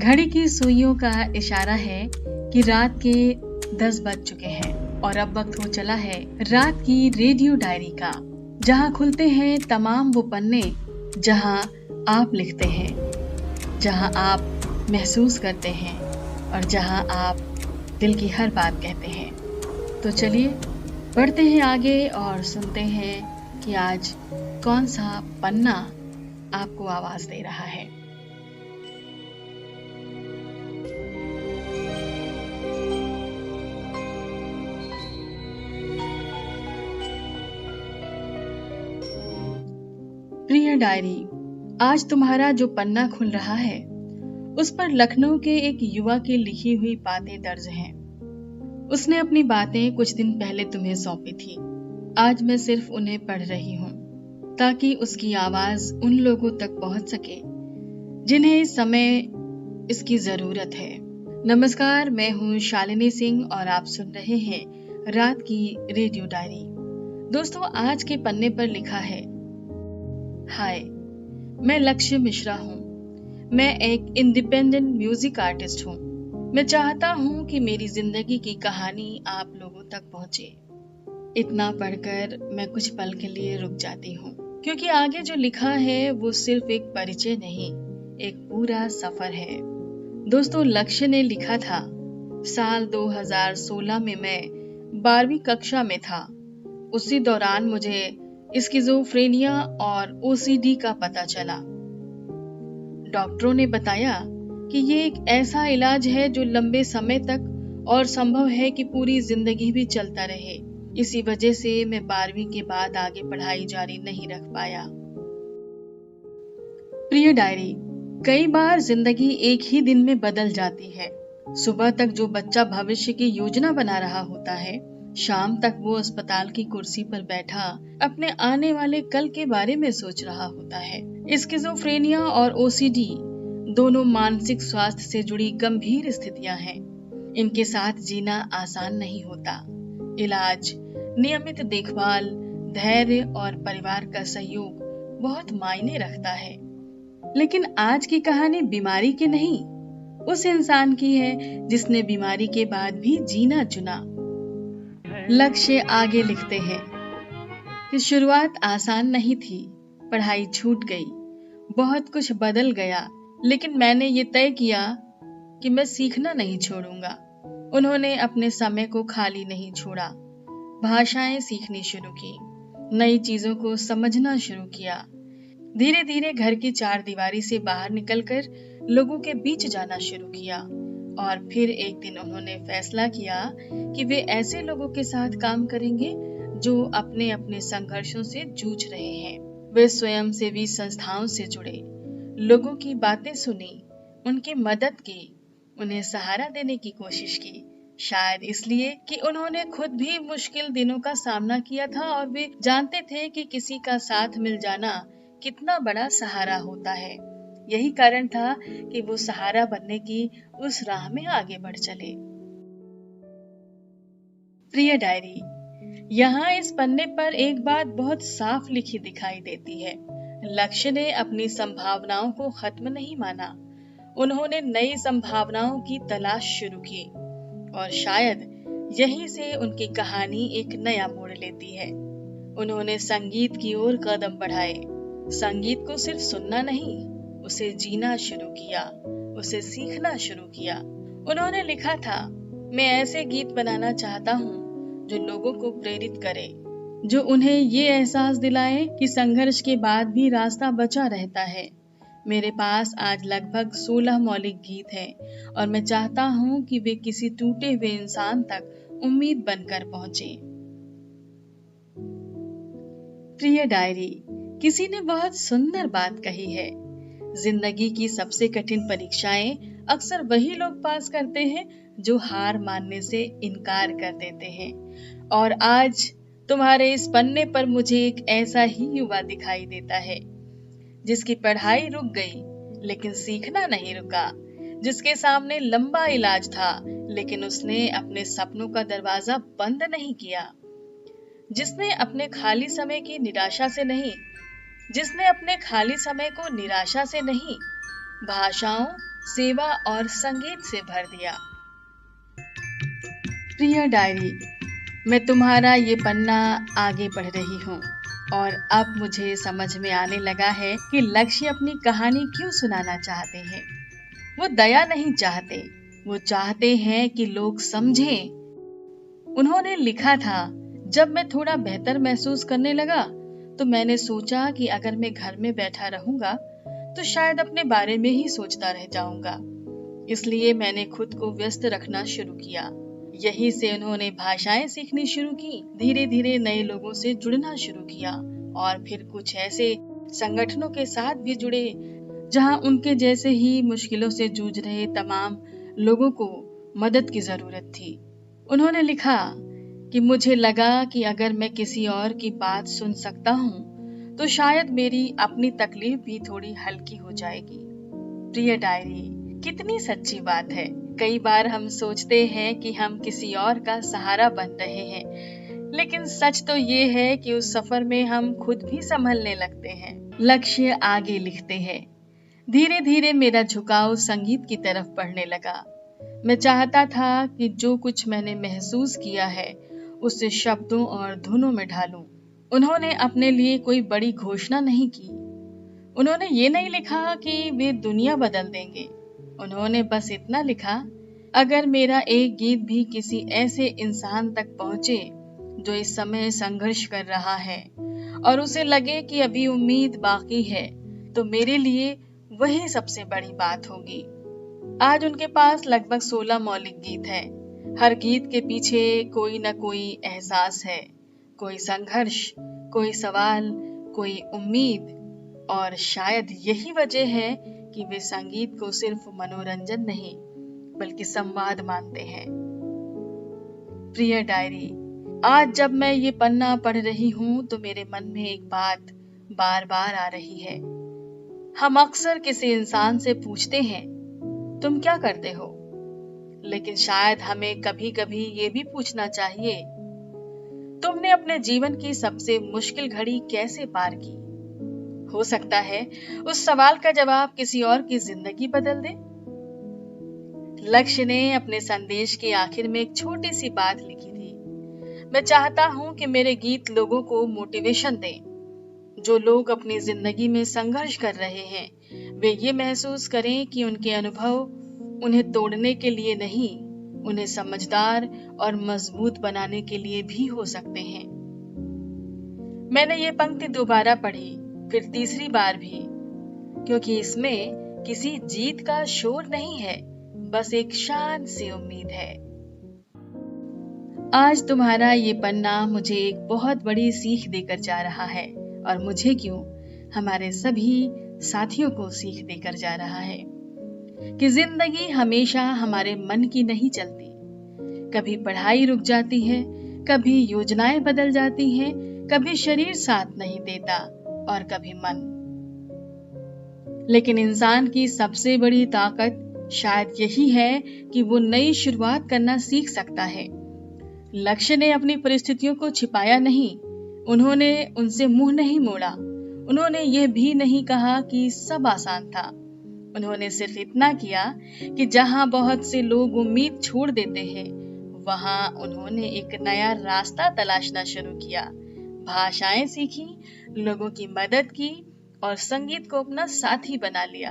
घड़ी की सुइयों का इशारा है कि रात के 10 बज चुके हैं और अब वक्त हो चला है रात की रेडियो डायरी का, जहां खुलते हैं तमाम वो पन्ने जहां आप लिखते हैं, जहां आप महसूस करते हैं और जहां आप दिल की हर बात कहते हैं। तो चलिए बढ़ते हैं आगे और सुनते हैं कि आज कौन सा पन्ना आपको आवाज दे रहा है। प्रिय डायरी, आज तुम्हारा जो पन्ना खुल रहा है उस पर लखनऊ के एक युवा की लिखी हुई बातें दर्ज हैं। उसने अपनी बातें कुछ दिन पहले तुम्हें सौंपी थी। आज मैं सिर्फ उन्हें पढ़ रही हूँ ताकि उसकी आवाज उन लोगों तक पहुंच सके जिन्हें इस समय इसकी जरूरत है। नमस्कार, मैं हूँ शालिनी सिंह और आप सुन रहे हैं रात की रेडियो डायरी। दोस्तों, आज के पन्ने पर लिखा है, हाय, मैं लक्ष्य मिश्रा हूँ। मैं एक इंडिपेंडेंट म्यूजिक आर्टिस्ट हूँ। मैं चाहता हूँ कि मेरी जिंदगी की कहानी आप लोगों तक पहुँचे। इतना पढ़कर मैं कुछ पल के लिए रुक जाती हूँ, क्योंकि आगे जो लिखा है वो सिर्फ एक परिचय नहीं, एक पूरा सफर है। दोस्तों, लक्ष्य ने लिखा था, साल 2016 में मैं 12वीं कक्षा में था। उसी दौरान मुझे स्किज़ोफ्रेनिया और ओसीडी का पता चला। डॉक्टरों ने बताया कि ये एक ऐसा इलाज है जो लंबे समय तक और संभव है कि पूरी जिंदगी भी चलता रहे। इसी वजह से मैं 12वीं के बाद आगे पढ़ाई जारी नहीं रख पाया। प्रिय डायरी, कई बार जिंदगी एक ही दिन में बदल जाती है। सुबह तक जो बच्चा भविष्य की योजना बना रहा होता है, शाम तक वो अस्पताल की कुर्सी पर बैठा अपने आने वाले कल के बारे में सोच रहा होता है। स्किज़ोफ्रेनिया और ओसीडी दोनों मानसिक स्वास्थ्य से जुड़ी गंभीर स्थितियां हैं। इनके साथ जीना आसान नहीं होता। इलाज, नियमित देखभाल, धैर्य और परिवार का सहयोग बहुत मायने रखता है। लेकिन आज की कहानी बीमारी की नहीं, उस इंसान की है जिसने बीमारी के बाद भी जीना चुना। लक्ष्य आगे लिखते हैं कि शुरुआत आसान नहीं थी। पढ़ाई छूट गई, बहुत कुछ बदल गया, लेकिन मैंने ये तय किया कि मैं सीखना नहीं छोड़ूंगा। उन्होंने अपने समय को खाली नहीं छोड़ा। भाषाएं सीखनी शुरू की, नई चीजों को समझना शुरू किया। धीरे धीरे घर की चारदीवारी से बाहर निकलकर लोगों के बीच जाना शुरू किया। और फिर एक दिन उन्होंने फैसला किया कि वे ऐसे लोगों के साथ काम करेंगे जो अपने अपने संघर्षों से जूझ रहे हैं। वे स्वयंसेवी संस्थाओं से जुड़े, लोगों की बातें सुनी, उनकी मदद की, उन्हें सहारा देने की कोशिश की। शायद इसलिए कि उन्होंने खुद भी मुश्किल दिनों का सामना किया था और वे जानते थे कि किसी का साथ मिल जाना कितना बड़ा सहारा होता है। यही कारण था कि वो सहारा बनने की उस राह में आगे बढ़ चले। प्रिय डायरी, यहाँ इस पन्ने पर एक बात बहुत साफ लिखी दिखाई देती है। लक्ष्य ने अपनी संभावनाओं को खत्म नहीं माना। उन्होंने नई संभावनाओं की तलाश शुरू की और शायद यहीं से उनकी कहानी एक नया मोड़ लेती है। उन्होंने संगीत की ओर कदम बढ़ाए। संगीत को सिर्फ सुनना नहीं, उसे जीना शुरू किया, उसे सीखना शुरू किया। उन्होंने लिखा था, मैं ऐसे गीत बनाना चाहता हूँ जो लोगों को प्रेरित करे, जो उन्हें ये एहसास दिलाए कि संघर्ष के बाद भी रास्ता बचा रहता है। मेरे पास आज लगभग 16 मौलिक गीत हैं और मैं चाहता हूँ कि वे किसी टूटे हुए इंसान तक उम्मीद बनकर पहुंचे। प्रिय डायरी, किसी ने बहुत सुंदर बात कही है, जिंदगी की सबसे कठिन परीक्षाएं अक्सर वही लोग पास करते हैं जो हार मानने से इनकार कर देते हैं। और आज तुम्हारे इस पन्ने पर मुझे एक ऐसा ही युवा दिखाई देता है, जिसकी पढ़ाई रुक गई लेकिन सीखना नहीं रुका, जिसके सामने लंबा इलाज था लेकिन उसने अपने सपनों का दरवाजा बंद नहीं किया, जिसने अपने खाली समय को निराशा से नहीं, भाषाओं सेवा और संगीत से भर दिया। प्रिय डायरी, मैं तुम्हारा ये पन्ना आगे पढ़ रही हूँ और अब मुझे समझ में आने लगा है कि लक्ष्य अपनी कहानी क्यों सुनाना चाहते हैं। वो दया नहीं चाहते, वो चाहते हैं कि लोग समझें। उन्होंने लिखा था, जब मैं थोड़ा बेहतर महसूस करने लगा तो मैंने सोचा कि अगर मैं घर में बैठा रहूंगा तो शायद अपने बारे में ही सोचता रह जाऊंगा। इसलिए मैंने खुद को व्यस्त रखना शुरू किया। यहीं से उन्होंने भाषाएं सीखनी शुरू की, धीरे धीरे नए लोगों से जुड़ना शुरू किया और फिर कुछ ऐसे संगठनों के साथ भी जुड़े जहां उनके जैसे ही मुश्किलों से जूझ रहे तमाम लोगों को मदद की जरूरत थी। उन्होंने लिखा कि मुझे लगा कि अगर मैं किसी और की बात सुन सकता हूँ तो शायद मेरी अपनी तकलीफ भी थोड़ी हल्की हो जाएगी। प्रिय डायरी, कितनी सच्ची बात है। कई बार हम सोचते हैं कि हम किसी और का सहारा बन रहे हैं, लेकिन सच तो ये है कि उस सफर में हम खुद भी संभलने लगते हैं। लक्ष्य आगे लिखते हैं, धीरे धीरे मेरा झुकाव संगीत की तरफ बढ़ने लगा। मैं चाहता था कि जो कुछ मैंने महसूस किया है उसे शब्दों और धुनों में ढालूं। उन्होंने अपने लिए कोई बड़ी घोषणा नहीं की। उन्होंने ये नहीं लिखा कि वे दुनिया बदल देंगे। उन्होंने बस इतना लिखा, अगर मेरा एक गीत भी किसी ऐसे इंसान तक पहुंचे जो इस समय संघर्ष कर रहा है और उसे लगे कि अभी उम्मीद बाकी है, तो मेरे लिए वही सबसे बड़ी बात होगी। आज उनके पास लगभग 16 मौलिक गीत हैं। हर गीत के पीछे कोई न कोई एहसास है, कोई संघर्ष, कोई सवाल, कोई उम्मीद, और शायद यही वजह है कि वे संगीत को सिर्फ मनोरंजन नहीं बल्कि संवाद मानते हैं। प्रिय डायरी, आज जब मैं ये पन्ना पढ़ रही हूँ तो मेरे मन में एक बात बार बार आ रही है। हम अक्सर किसी इंसान से पूछते हैं, तुम क्या करते हो? लेकिन शायद हमें कभी कभी ये भी पूछना चाहिए, तुमने अपने जीवन की सबसे मुश्किल घड़ी कैसे पार की? हो सकता है उस सवाल का जवाब किसी और की जिंदगी बदल दे। लक्ष्य ने अपने संदेश के आखिर में एक छोटी सी बात लिखी थी, मैं चाहता हूं कि मेरे गीत लोगों को मोटिवेशन दें। जो लोग अपनी जिंदगी में संघर्ष कर रहे हैं, वे ये महसूस करें कि उनके अनुभव उन्हें तोड़ने के लिए नहीं, उन्हें समझदार और मजबूत बनाने के लिए भी हो सकते हैं। मैंने ये पंक्ति दोबारा पढ़ी, फिर तीसरी बार भी, क्योंकि इसमें किसी जीत का शोर नहीं है, बस एक शांत सी उम्मीद है। आज तुम्हारा ये पन्ना मुझे एक बहुत बड़ी सीख देकर जा रहा है, और मुझे क्यों, हमारे सभी साथियों को सीख देकर जा रहा है कि जिंदगी हमेशा हमारे मन की नहीं चलती। कभी पढ़ाई रुक जाती है, कभी योजनाएं बदल जाती हैं, कभी शरीर साथ नहीं देता और कभी मन। लेकिन इंसान की सबसे बड़ी ताकत शायद यही है कि वो नई शुरुआत करना सीख सकता है। लक्ष्य ने अपनी परिस्थितियों को छिपाया नहीं, उन्होंने उनसे मुंह नहीं मोड़ा, उन्होंने यह भी नहीं कहा कि सब आसान था। उन्होंने सिर्फ इतना किया कि जहां बहुत से लोग उम्मीद छोड़ देते हैं, वहां उन्होंने एक नया रास्ता तलाशना शुरू किया। भाषाएं सीखी, लोगों की मदद की और संगीत को अपना साथी बना लिया।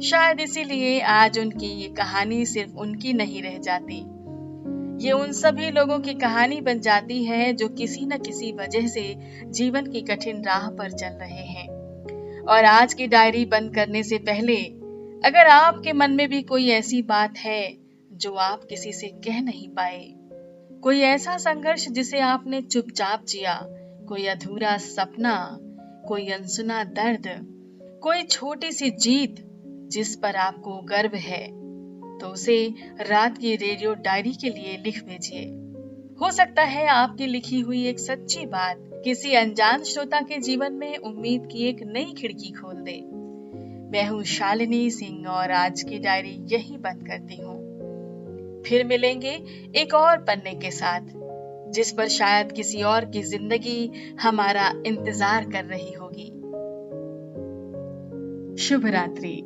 शायद इसीलिए आज उनकी ये कहानी सिर्फ उनकी नहीं रह जाती, ये उन सभी लोगों की कहानी बन जाती है जो किसी न किसी वजह से जीवन की कठिन राह पर चल रहे हैं। और आज की डायरी बंद करने से पहले, अगर आपके मन में भी कोई ऐसी बात है जो आप किसी से कह नहीं पाए, कोई ऐसा संघर्ष जिसे आपने चुपचाप जिया, कोई अधूरा सपना, कोई अनसुना दर्द, कोई छोटी सी जीत जिस पर आपको गर्व है, तो उसे रात की रेडियो डायरी के लिए लिख भेजिए। हो सकता है आपकी लिखी हुई एक सच्ची बात किसी अनजान श्रोता के जीवन में उम्मीद की एक नई खिड़की खोल दे। मैं हूँ शालिनी सिंह और आज की डायरी यही बंद करती हूँ। फिर मिलेंगे एक और पन्ने के साथ, जिस पर शायद किसी और की जिंदगी हमारा इंतजार कर रही होगी। शुभ रात्रि।